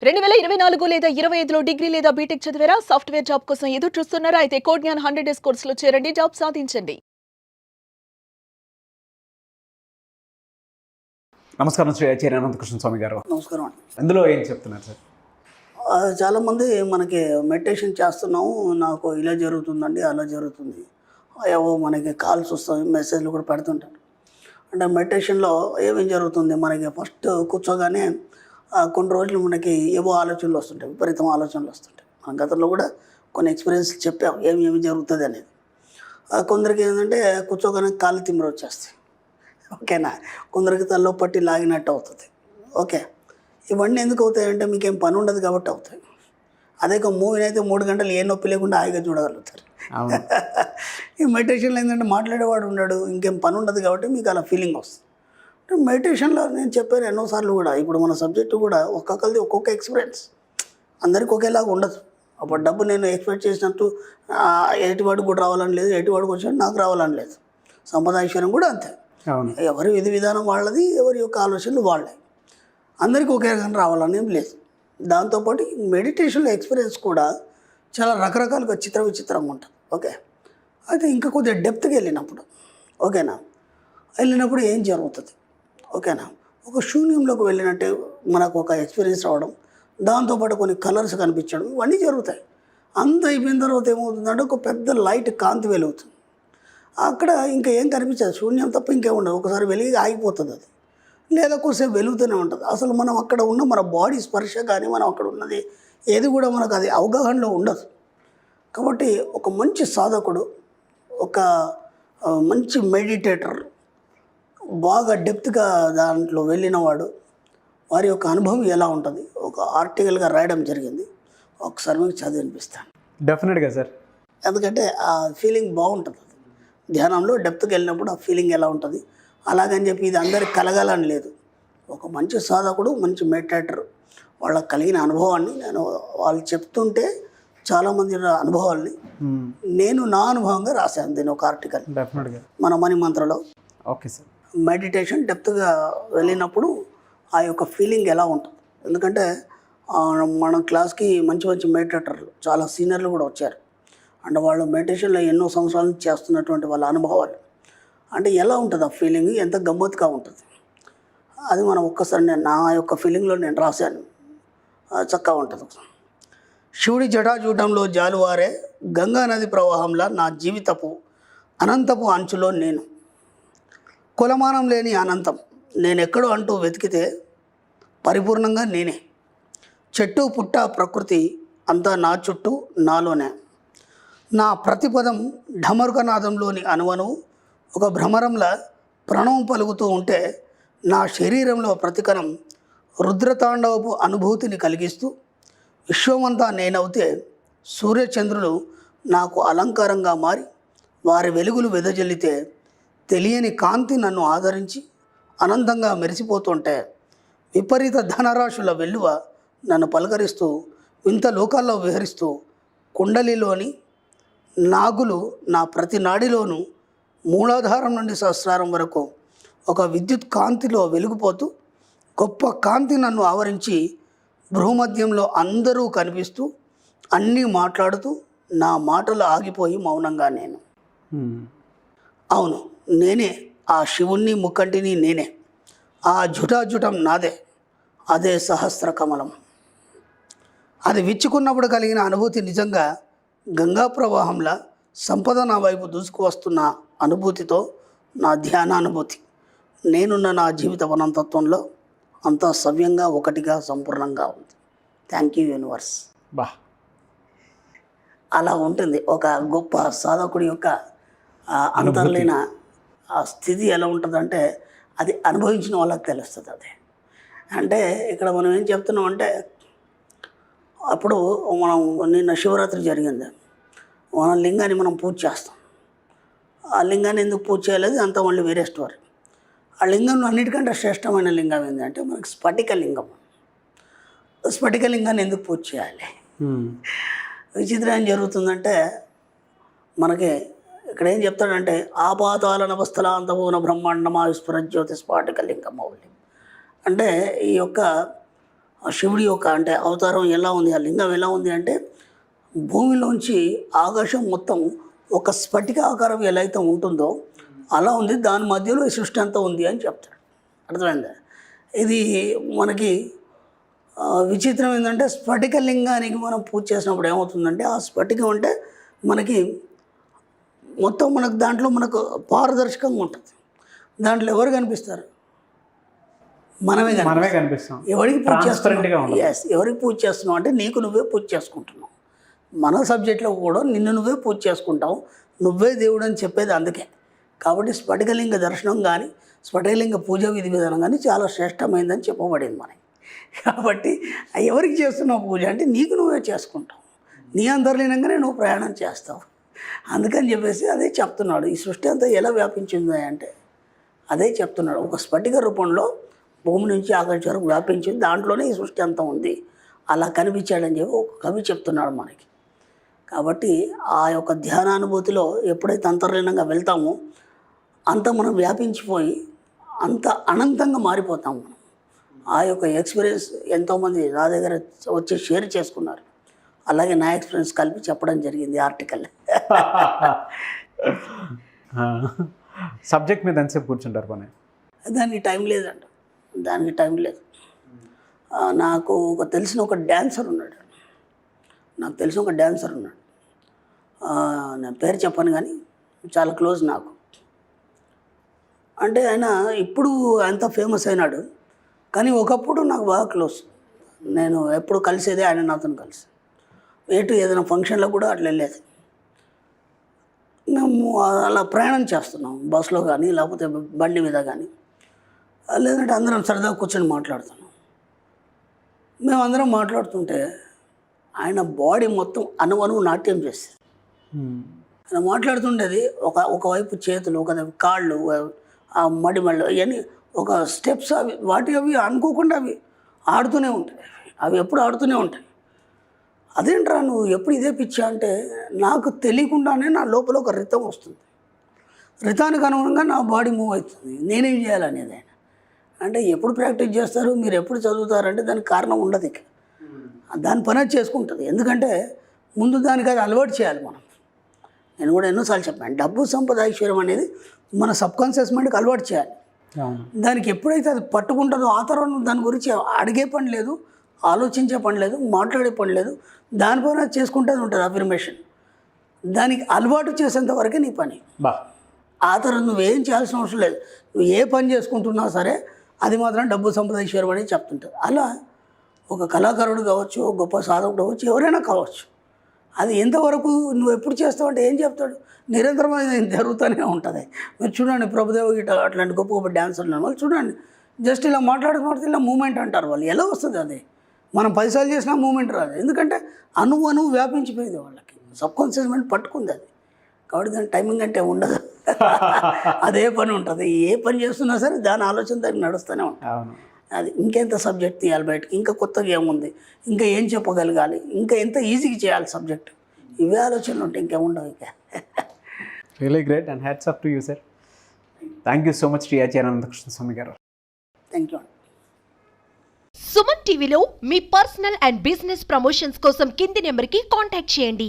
2024 లేదా 25లో డిగ్రీ లేదా బీటెక్ చదివారా? సాఫ్ట్‌వేర్ జాబ్ కోసం ఎదురు చూస్తున్నారా? అయితే కోడ్ జ్ఞాన్ 100 డేస్ కోర్సులో చేరండి. జాబ్ సాధించండి. నమస్కారం శ్రీ ఆచార్య అనంతకృష్ణ స్వామి గారు. నమస్కారం అండి. ఇందులో ఏం చెప్తున్నారు సార్? చాలామంది మనకి మెడిటేషన్ చేస్తున్నాము, నాకు ఇలా జరుగుతుందండి, అలా జరుగుతుంది. ఏవో మనకి కాల్స్ వస్తాయి, మెసేజ్లు కూడా పెడుతుంటారు. అంటే మెడిటేషన్లో ఏమేం జరుగుతుంది, మనకి ఫస్ట్ కూర్చోగానే కొన్ని రోజులు మనకి ఏవో ఆలోచనలు వస్తుంటాయి, విపరీతం ఆలోచనలు వస్తుంటాయి. మన గతంలో కూడా కొన్ని ఎక్స్పీరియన్స్ చెప్పాం ఏమి జరుగుతుంది అనేది. కొందరికి ఏంటంటే కూర్చోగానే కాళ్ళు తిమ్మిరి వచ్చేస్తాయి, ఓకేనా. కొందరికి తల్లో పట్టి లాగినట్టు అవుతుంది, ఓకే. ఇవన్నీ ఎందుకు అవుతాయంటే మీకేం పని ఉండదు కాబట్టి అవుతాయి. అదే మూవీని అయితే 3 గంటలు ఏ నొప్పి లేకుండా హాయిగా చూడగలుగుతారు. ఈ మెడిటేషన్లో ఏంటంటే మాట్లాడేవాడు ఉన్నాడు, ఇంకేం పని ఉండదు కాబట్టి మీకు అలా ఫీలింగ్ వస్తుంది. మెడిటేషన్లో నేను చెప్పాను ఎన్నోసార్లు కూడా, ఇప్పుడు మన సబ్జెక్టు కూడా ఒక్కొక్కరిది ఒక్కొక్క ఎక్స్పీరియన్స్, అందరికీ ఒకేలాగా ఉండదు. అప్పుడు డబ్బు నేను ఎక్స్పెక్ట్ చేసినట్టు ఎటువాడికి కూడా రావాలని లేదు, ఎటువాడికి వచ్చినట్టు నాకు రావాలని లేదు. సంపద ఐశ్వర్యం కూడా అంతే. ఎవరి విధి విధానం వాళ్ళది, ఎవరి యొక్క ఆలోచనలు వాళ్ళే, అందరికీ ఒకే రకంగా రావాలని ఏం లేదు. దాంతోపాటు మెడిటేషన్లో ఎక్స్పీరియన్స్ కూడా చాలా రకరకాలుగా విచిత్రంగా ఉంటుంది, ఓకే. అయితే ఇంకా కొద్దిగా డెప్త్కి వెళ్ళినప్పుడు, ఓకేనా, వెళ్ళినప్పుడు ఏం జరుగుతుంది, ఓకేనా. ఒక శూన్యంలోకి వెళ్ళినట్టే మనకు ఒక ఎక్స్పీరియన్స్ రావడం, దాంతోపాటు కొన్ని కలర్స్ కనిపించడం, ఇవన్నీ జరుగుతాయి. అంత అయిపోయిన తర్వాత ఏమవుతుందంటే ఒక పెద్ద లైట్ కాంతి వెలుగుతుంది. అక్కడ ఇంకా ఏం కనిపించదు, శూన్యం తప్ప ఇంకేం ఉండదు. ఒకసారి వెలిగి ఆగిపోతుంది అది, లేదా కొద్దిసేపు వెలుగుతూనే ఉంటుంది. అసలు మనం అక్కడ ఉన్న మన బాడీ స్పర్శ కానీ మనం అక్కడ ఉన్నది ఏది కూడా మనకు అది అవగాహనలో ఉండదు. కాబట్టి ఒక మంచి సాధకుడు, ఒక మంచి మెడిటేటర్, బాగా డెప్త్గా దాంట్లో వెళ్ళినవాడు, వారి యొక్క అనుభవం ఎలా ఉంటుంది ఒక ఆర్టికల్గా రాయడం జరిగింది. ఒకసారి మీకు చదివి వినిపిస్తాను. డెఫినెట్గా సార్. ఎందుకంటే ఆ ఫీలింగ్ బాగుంటుంది. ధ్యానంలో డెప్త్కి వెళ్ళినప్పుడు ఆ ఫీలింగ్ ఎలా ఉంటుంది. అలాగని చెప్పి ఇది అందరికి కలగాలని లేదు. ఒక మంచి సాధకుడు, మంచి మెడిటేటర్, వాళ్ళకి కలిగిన అనుభవాన్ని నేను వాళ్ళు చెప్తుంటే చాలామంది అనుభవాల్ని నేను నా అనుభవంగా రాశాను దీని ఒక ఆర్టికల్. డెఫినెట్గా మన మనీ మంత్రలో. Okay sir. మెడిటేషన్ డెప్త్గా వెళ్ళినప్పుడు ఆ యొక్క ఫీలింగ్ ఎలా ఉంటుంది. ఎందుకంటే మన క్లాస్కి మంచి మంచి మెడిటేటర్లు, చాలా సీనియర్లు కూడా వచ్చారు. అంటే వాళ్ళు మెడిటేషన్లో ఎన్నో సంవత్సరాల నుంచి చేస్తున్నటువంటి వాళ్ళ అనుభవాలు అంటే ఎలా ఉంటుంది, ఆ ఫీలింగ్ ఎంత గమ్మత్తుగా ఉంటుంది. అది మనం ఒక్కసారి నేను నా యొక్క ఫీలింగ్లో నేను రాశాను, చక్కగా ఉంటుంది. శివుడి జటాజూటంలో జాలువారే గంగా నది ప్రవాహంలా నా జీవితపు అనంతపు అంచులో నేను, కులమానం లేని అనంతం నేనెక్కడో అంటూ వెతికితే పరిపూర్ణంగా నేనే, చెట్టు పుట్ట ప్రకృతి అంతా నా చుట్టూ నాలోనే, నా ప్రతిపదం ఢమరుకనాదంలోని అనువనువు ఒక భ్రమరంలా ప్రణవం పలుకుతూ ఉంటే నా శరీరంలో ప్రతికణం రుద్రతాండవపు అనుభూతిని కలిగిస్తూ విశ్వమంతా నేనవుతే సూర్యచంద్రులు నాకు అలంకారంగా మారి వారి వెలుగులు వెదజల్లితే తెలియని కాంతి నన్ను ఆదరించి అనంతంగా మెరిసిపోతుంటే విపరీత ధనరాశుల వెల్లువ నన్ను పలకరిస్తూ వింత లోకాల్లో విహరిస్తూ కుండలిలోని నాగులు నా ప్రతి నాడిలోనూ మూలాధారం నుండి సహస్రారం వరకు ఒక విద్యుత్ కాంతిలో వెలిగిపోతూ గొప్ప కాంతి నన్ను ఆవరించి భూమధ్యంలో అందరూ కనిపిస్తూ అన్నీ మాట్లాడుతూ నా మాటలు ఆగిపోయి మౌనంగా నేను. అవును, నేనే ఆ శివుణ్ణి ముక్కంటిని, నేనే ఆ జుటాజుటం నాదే, అదే సహస్ర కమలం. అది విచ్చుకున్నప్పుడు కలిగిన అనుభూతి నిజంగా గంగా ప్రవాహంలా సంపద నా వైపు దూసుకు వస్తున్న అనుభూతితో నా ధ్యానానుభూతి. నేనున్న నా జీవిత అనంతత్వంలో అంతా సవ్యంగా ఒకటిగా సంపూర్ణంగా ఉంది. Thank you universe. బా, అలా ఉంటుంది ఒక గొప్ప సాధకుడి యొక్క అంతర్లీన ఆ స్థితి ఎలా ఉంటుందంటే అది అనుభవించిన వాళ్ళకి తెలుస్తుంది. అది అంటే ఇక్కడ మనం ఏం చెప్తున్నాం అంటే, అప్పుడు మనం నిన్న శివరాత్రి జరిగింది, మన లింగాన్ని మనం పూజ చేస్తాం. ఆ లింగాన్ని ఎందుకు పూజ చేయలేదు అంతా మళ్ళీ వేరే స్టోరీ. ఆ లింగంలో అన్నిటికంటే శ్రేష్టమైన లింగం ఏంటంటే మనకి స్ఫటిక లింగం. స్ఫటిక లింగాన్ని ఎందుకు పూజ చేయాలి? విచిత్రం ఏం జరుగుతుందంటే, మనకి ఇక్కడ ఏం చెప్తాడంటే ఆపాతాల నవస్థలాంతమూన బ్రహ్మాండమా విస్ఫుర జ్యోతి స్ఫటిక లింగం మౌల్యం. అంటే ఈ యొక్క ఆ శివుడి యొక్క అంటే అవతారం ఎలా ఉంది, ఆ లింగం ఎలా ఉంది అంటే భూమిలోంచి ఆకాశం మొత్తం ఒక స్ఫటిక ఆకారం ఎలా అయితే ఉంటుందో అలా ఉంది, దాని మధ్యలో ఈ సృష్టి అంతా ఉంది అని చెప్తాడు. అర్థమైందా? ఇది మనకి విచిత్రం ఏంటంటే స్ఫటిక లింగానికి మనం పూజ చేసినప్పుడు ఏమవుతుందంటే ఆ స్ఫటికం అంటే మనకి మొత్తం మనకు దాంట్లో మనకు పారదర్శకంగా ఉంటుంది. దాంట్లో ఎవరు కనిపిస్తారు? మనమే కనిపిస్తాం. ఎవరికి పూజ Transparent గా చేస్తున్నావు? ఎస్, ఎవరికి పూజ చేస్తున్నావు అంటే నీకు నువ్వే పూజ చేసుకుంటున్నావు. మన సబ్జెక్ట్లో కూడా నిన్ను నువ్వే పూజ చేసుకుంటావు, నువ్వే దేవుడు అని చెప్పేది అందుకే. కాబట్టి స్ఫటికలింగ దర్శనం కానీ స్ఫటికలింగ పూజ విధి విధానం కానీ చాలా శ్రేష్టమైందని చెప్పబడింది మనకి. కాబట్టి ఎవరికి చేస్తున్నావు పూజ అంటే నీకు నువ్వే చేసుకుంటావు, నీ అంతర్లీనంగానే నువ్వు ప్రయాణం చేస్తావు. అందుకని చెప్పేసి అదే చెప్తున్నాడు. ఈ సృష్టి అంతా ఎలా వ్యాపించింది అంటే అదే చెప్తున్నాడు. ఒక స్ఫటిక రూపంలో భూమి నుంచి ఆకాశం వరకు వ్యాపించింది, దాంట్లోనే ఈ సృష్టి అంతా ఉంది, అలా కనిపించాడని చెప్పి ఒక కవి చెప్తున్నాడు మనకి. కాబట్టి ఆ యొక్క ధ్యానానుభూతిలో ఎప్పుడైతే అంతర్లీనంగా వెళ్తామో అంత మనం వ్యాపించిపోయి అంత అనంతంగా మారిపోతాం మనం. ఆ యొక్క ఎక్స్పీరియన్స్ ఎంతోమంది నా దగ్గర వచ్చి షేర్ చేసుకున్నారు. అలాగే నా ఎక్స్పీరియన్స్ కలిపి చెప్పడం జరిగింది ఆర్టికల్. సబ్జెక్ట్ మీద ఎంతసేపు కూర్చుంటారు పని? దానికి టైం లేదండి, దానికి టైం లేదు. నాకు తెలిసిన ఒక డ్యాన్సర్ ఉన్నాడు, నా పేరు చెప్పను కానీ చాలా క్లోజ్ నాకు. అంటే ఆయన ఇప్పుడు అంత ఫేమస్ అయినాడు, కానీ ఒకప్పుడు నాకు బాగా క్లోజ్. నేను ఎప్పుడు కలిసేదే ఆయన నాతో కలిసి, ఏదైనా ఫంక్షన్లో కూడా అట్లా వెళ్ళేది. మేము అలా ప్రయాణం చేస్తున్నాం బస్సులో కానీ లేకపోతే బండి మీద కానీ, లేదంటే అందరం సరదాగా కూర్చొని మాట్లాడుతున్నాం. మేమందరం మాట్లాడుతుంటే ఆయన బాడీ మొత్తం అణువణువు నాట్యం చేసేది. ఆయన మాట్లాడుతుండేది ఒకవైపు చేతులు, ఒకవైపు కాళ్ళు, ఆ మడిమళ్ళు ఇవన్నీ ఒక స్టెప్స్ అవి అనుకోకుండా అవి ఆడుతూనే ఉంటాయి, అవి ఎప్పుడు ఆడుతూనే ఉంటాయి. అదేంట్రా నువ్వు ఎప్పుడు ఇదే పిచ్చా అంటే నాకు తెలియకుండానే నా లోపల ఒక రితం వస్తుంది, రితానికి అనుగుణంగా నా బాడీ మూవ్ అవుతుంది. నేనేం చేయాలనేది ఆయన అంటే ఎప్పుడు ప్రాక్టీస్ చేస్తారు, మీరు ఎప్పుడు చదువుతారంటే దానికి కారణం ఉండదు. ఇక దాని పని అది చేసుకుంటుంది. ఎందుకంటే ముందు దానికి అది అలవాటు చేయాలి మనం. నేను కూడా ఎన్నోసార్లు చెప్పాను, డబ్బు సంపద ఐశ్వర్యం అనేది మన సబ్కాన్షియస్ మైండ్కి అలవాటు చేయాలి. దానికి ఎప్పుడైతే అది పట్టుకుంటుందో ఆ తర్వాత దాని గురించి అడిగే పని లేదు, ఆలోచించే పని లేదు, మాట్లాడే పని లేదు, దానిపైన చేసుకుంటే ఉంటుంది అఫర్మేషన్. దానికి అలవాటు చేసేంత వరకే నీ పని. ఆ తర్వాత నువ్వేం చేయాల్సిన అవసరం లేదు. నువ్వు ఏ పని చేసుకుంటున్నా సరే అది మాత్రం డబ్బు సంపద ఐశ్వర్యం అనేది చెప్తుంటుంది. అలా ఒక కళాకారుడు కావచ్చు, గొప్ప సాధకుడు కావచ్చు, ఎవరైనా కావచ్చు, అది ఎంతవరకు నువ్వు ఎప్పుడు చేస్తావు అంటే ఏం చెప్తాడు, నిరంతరం అది జరుగుతూనే ఉంటుంది. మీరు చూడండి ప్రభుదేవ గిట్ట అట్లాంటి గొప్ప గొప్ప డాన్సర్లు వాళ్ళు చూడండి, జస్ట్ ఇలా మాట్లాడుకుంటే ఇలా మూమెంట్ అంటారు వాళ్ళు. ఎలా వస్తుంది అది? మనం 10 సార్లు చేసినా మూమెంట్ రాదు, ఎందుకంటే అణువు వ్యాపించిపోయింది వాళ్ళకి, సబ్కాన్షియస్ మైండ్ పట్టుకుంది అది. కాబట్టి దాని టైమింగ్ అంటే ఉండదు, అదే పని ఉంటుంది. ఏ పని చేస్తున్నా సరే దాని ఆలోచన దానికి నడుస్తూనే ఉంటుంది. అది ఇంకెంత సబ్జెక్ట్ తీయాలి బయటకి, ఇంకా కొత్తగా ఏముంది, ఇంకా ఏం చెప్పగలగాలి, ఇంకా ఎంత ఈజీగా చేయాలి సబ్జెక్ట్, ఇవే ఆలోచనలు ఉంటాయి, ఇంకేముండవు. ఇక really great and hats off to you sir. Thank you so much Shri Acharyanandakrishna Swami గారు. Thank you. సుమన్ టీవీలో మీ పర్సనల్ అండ్ బిజినెస్ ప్రమోషన్స్ కోసం కింది నెంబర్కి కాంటాక్ట్ చేయండి.